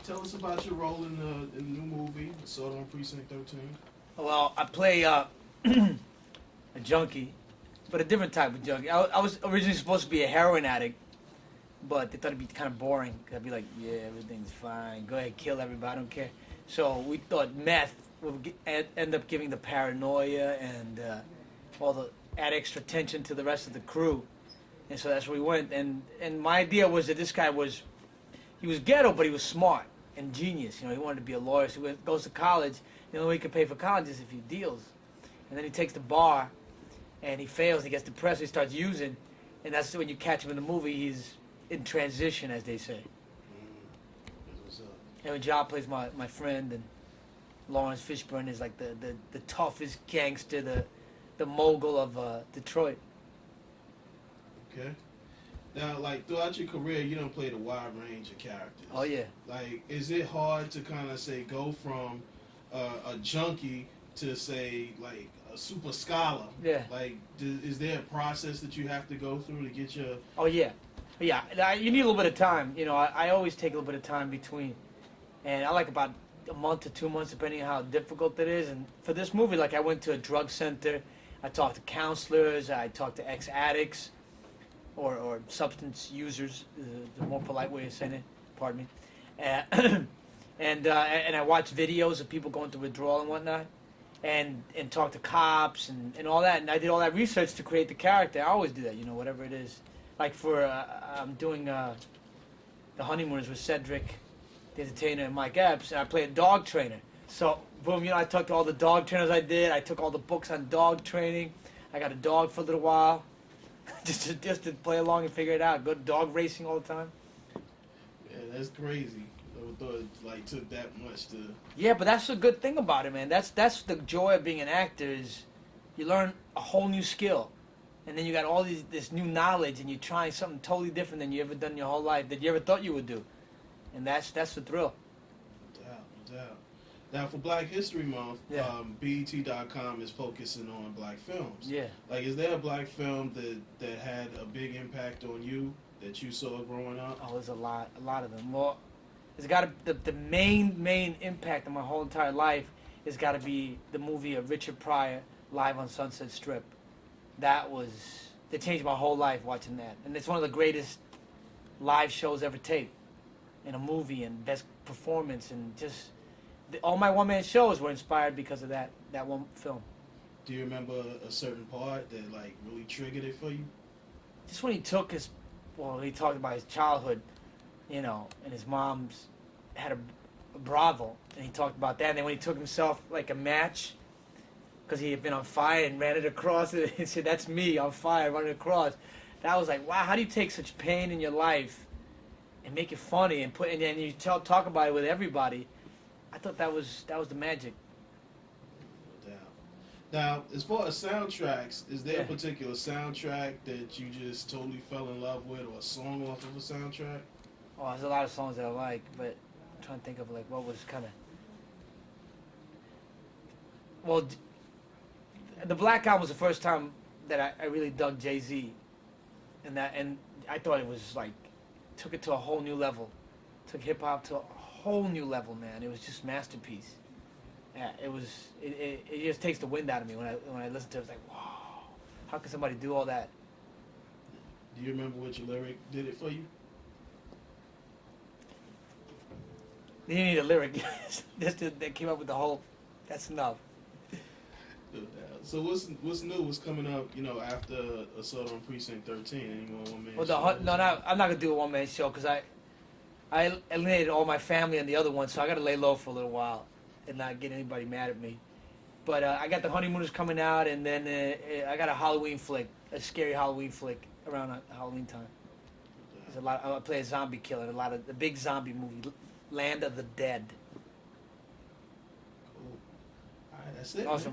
Tell us about your role in the new movie, Assault on Precinct 13. Well, I play a junkie, but a different type of junkie. I was originally supposed to be a heroin addict, but they thought it'd be kind of boring. I'd be like, yeah, everything's fine. Go ahead, kill everybody. I don't care. So we thought meth would end up giving the paranoia and all the add extra tension to the rest of the crew. And so that's where we went. And my idea was that this guy he was ghetto, but he was smart and genius. He wanted to be a lawyer. So he goes to college. The only way he can pay for college is if he deals. And then he takes the bar, and he fails. He gets depressed. He starts using, and that's when you catch him in the movie. He's in transition, as they say. That's what's up. And when John plays my friend, and Lawrence Fishburne is like the toughest gangster, the mogul of Detroit. Okay. Now, like, throughout your career, you done played a wide range of characters. Oh yeah. Like, is it hard to kind of say go from a junkie to say like a super scholar? Yeah. Like, is there a process that you have to go through to get your? Oh yeah, yeah. You need a little bit of time. I always take a little bit of time between, and I like about a month to 2 months, depending on how difficult it is. And for this movie, like I went to a drug center, I talked to counselors, I talked to ex-addicts, or substance users, the more polite way of saying it. Pardon me. And I watched videos of people going through withdrawal and whatnot, and talk to cops and all that. And I did all that research to create the character. I always do that, whatever it is. Like for I'm doing The Honeymooners with Cedric, the Entertainer, and Mike Epps, and I play a dog trainer. So boom, I talked to all the dog trainers I did. I took all the books on dog training. I got a dog for a little while, just to play along and figure it out. Go dog racing all the time. Yeah, that's crazy. I thought it like took that much to. Yeah, but that's the good thing about it, man. That's the joy of being an actor is you learn a whole new skill, and then you got all this new knowledge, and you're trying something totally different than you ever done in your whole life that you ever thought you would do, and that's the thrill. No doubt. Now for Black History Month, Yeah. BET.com is focusing on black films. Yeah. Like, is there a black film that had a big impact on you that you saw growing up? Oh, there's a lot of them. Well, it's got to the main impact on my whole entire life has got to be the movie of Richard Pryor, Live on Sunset Strip. That changed my whole life watching that, and it's one of the greatest live shows ever taped in a movie, and best performance, and just all my one-man shows were inspired because of that one film. Do you remember a certain part that like really triggered it for you? Just when he took he talked about his childhood, and his mom's had a brothel, and he talked about that. And then when he took himself like a match, because he had been on fire and ran it across, and he said, "That's me on fire running across." That was like, wow, how do you take such pain in your life and make it funny and then you talk about it with everybody? I thought that was the magic. No doubt. Now, as far as soundtracks, is there Yeah. a particular soundtrack that you just totally fell in love with, or a song off of a soundtrack? Oh, there's a lot of songs that I like, but I'm trying to think of like what was kind of. Well, the Black Album was the first time that I really dug Jay-Z, and I thought it was like took it to a whole new level, took hip hop to a whole new level, man. It was just masterpiece. Yeah, it just takes the wind out of me when I listen to it. It's like, wow, how can somebody do all that? Do you remember which lyric did it for you? You need a lyric. They came up with the whole. That's enough. No doubt. So what's new? What's coming up? After Assault on Precinct 13? Any more one man? Well, no, I'm not gonna do a one man show because I eliminated all my family on the other one, so I got to lay low for a little while and not get anybody mad at me. But I got The Honeymooners coming out, and then I got a Halloween flick, a scary Halloween flick around Halloween time. There's a lot. I play a zombie killer, a lot of the big zombie movie, Land of the Dead. Cool. All right, that's it. Awesome, man.